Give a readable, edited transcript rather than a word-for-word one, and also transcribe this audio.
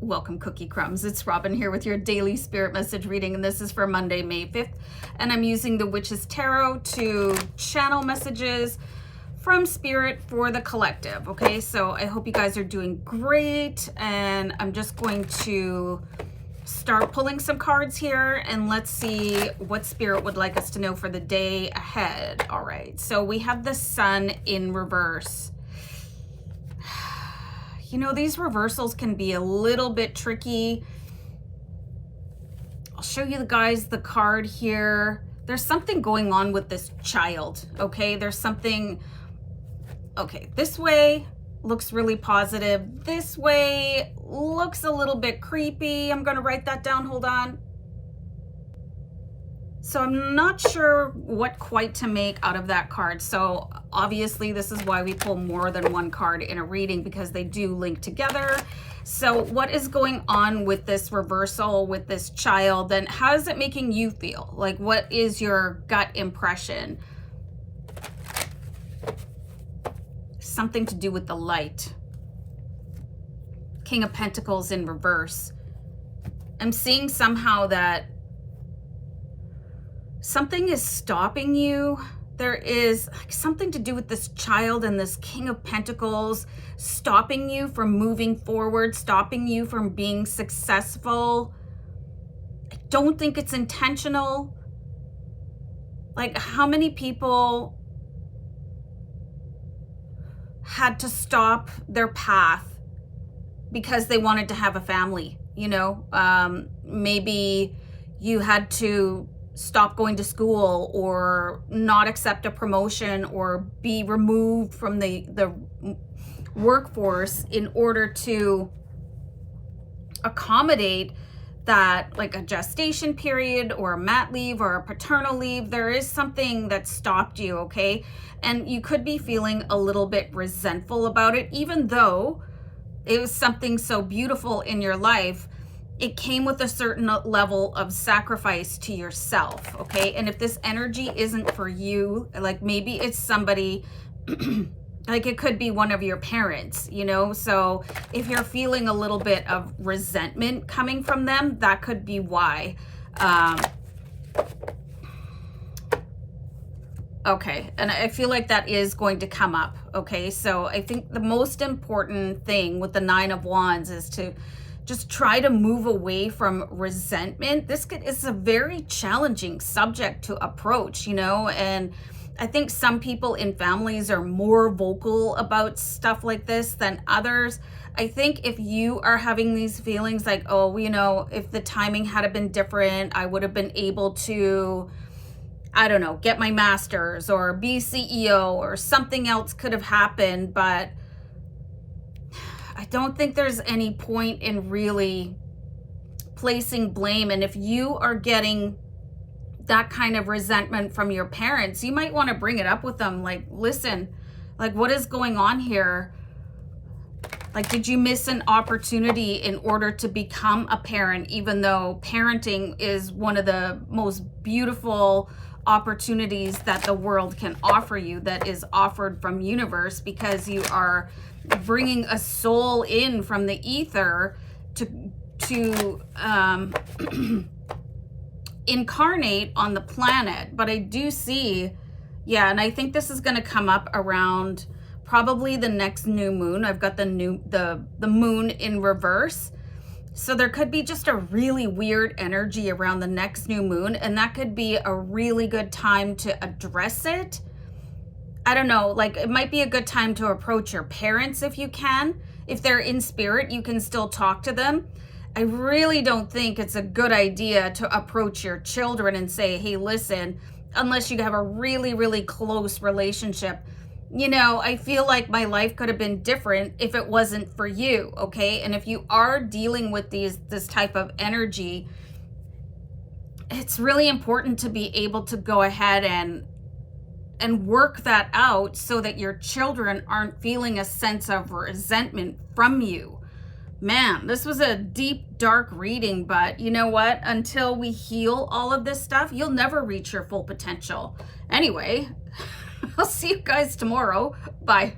Welcome, Cookie Crumbs. It's Robin here with your daily spirit message reading, and this is for Monday, May 5th. And I'm using the Witch's Tarot to channel messages from spirit for the collective. Okay, so I hope you guys are doing great, and I'm just going to start pulling some cards here, and let's see what spirit would like us to know for the day ahead. All right, so we have the Sun in reverse. You know, these reversals can be a little bit tricky. I'll show you guys the card here. There's something going on with this child, okay? There's something, okay, this way looks really positive. This way looks a little bit creepy. I'm gonna write that down, hold on. So I'm not sure what quite to make out of that card. So obviously this is why we pull more than one card in a reading, because they do link together. So what is going on with this reversal with this child, and how is it making you feel? Like, what is your gut impression? Something to do with the light. King of Pentacles in reverse. I'm seeing somehow that something is stopping you. There is something to do with this child and this King of Pentacles stopping you from moving forward, stopping you from being successful. I don't think it's intentional. Like, how many people had to stop their path because they wanted to have a family? You know, maybe you had to stop going to school, or not accept a promotion, or be removed from the workforce in order to accommodate that, like a gestation period or a mat leave or a paternal leave. There is something that stopped you, okay? And you could be feeling a little bit resentful about it, even though it was something so beautiful in your life. It came with a certain level of sacrifice to yourself, okay? And if this energy isn't for you, like maybe it's somebody, like it could be one of your parents, you know? So if you're feeling a little bit of resentment coming from them, that could be why. Okay, and I feel like that is going to come up, okay? So I think the most important thing with the Nine of Wands is to just try to move away from resentment. This is a very challenging subject to approach, you know, and I think some people in families are more vocal about stuff like this than others. I think if you are having these feelings like, oh, you know, if the timing had been different, I would have been able to, I don't know, get my master's or be CEO, or something else could have happened, but I don't think there's any point in really placing blame. And if you are getting that kind of resentment from your parents, you might want to bring it up with them. Like, listen, like, what is going on here? Like, did you miss an opportunity in order to become a parent, even though parenting is one of the most beautiful opportunities that the world can offer you, that is offered from universe, because you are bringing a soul in from the ether to incarnate on the planet. But I do see, yeah, and I think this is going to come up around probably the next new moon. I've got the moon in reverse. So there could be just a really weird energy around the next new moon, and that could be a really good time to address it. I don't know, like it might be a good time to approach your parents if you can. If they're in spirit, you can still talk to them. I really don't think it's a good idea to approach your children and say, hey, listen, unless you have a really, really close relationship. You know, I feel like my life could have been different if it wasn't for you, okay? And if you are dealing with this type of energy, it's really important to be able to go ahead and work that out so that your children aren't feeling a sense of resentment from you. Man, this was a deep, dark reading, but you know what? Until we heal all of this stuff, you'll never reach your full potential. Anyway, I'll see you guys tomorrow. Bye.